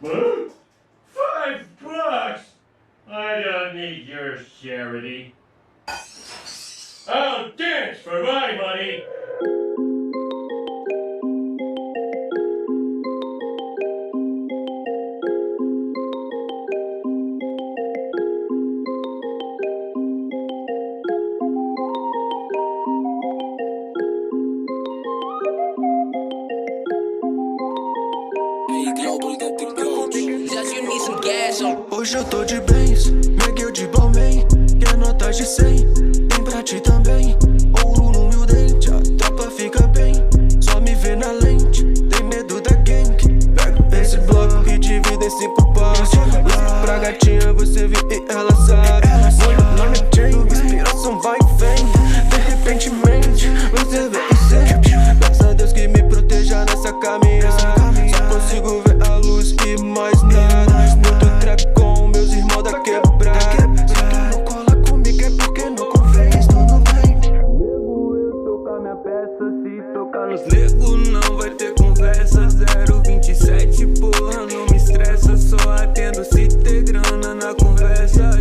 Huh? $5? I don't need your charity. I'll dance for my money. Hoje eu tô de bens, Miguel de Balmain. Quer notas de 100, tem pra ti também. Ouro no meu dente, a tropa fica bem. Só me vê na lente, tem medo da gang. Pega esse bloco e divide em 5 partes. Pra gatinha você vê e ela sabe. Meu nome é Jane, inspiração vai e vem. De repentemente, você vê e sente. Peço a Deus que me proteja nessa caminhada. Só consigo ver a luz e mais nada. Muito trap com meus irmãos da quebrada. Se tu não cola comigo é porque não convém, tudo bem. Nego, eu tocar minha peça. Se tocar nos nego não vai ter conversa. 027, porra, não me estressa. Só atendo se ter grana na conversa.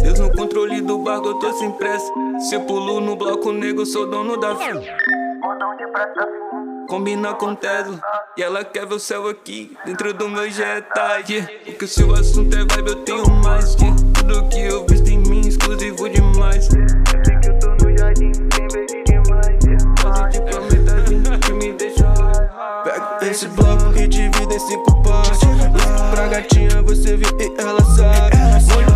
Deus no controle do barco, eu tô sem pressa. Se eu pulo no bloco negro, sou dono da fila. Combina com Tesla, e ela quer ver o céu aqui dentro do meu Jetta, Porque se o assunto é vibe eu tenho mais, Tudo que eu visto em mim, exclusivo demais. Eu sei que eu tô no jardim, tem verde demais, Posso te prometer que me deixa. Pega esse bloco e divide em 5 partes. Pra gatinha você vê e ela sabe.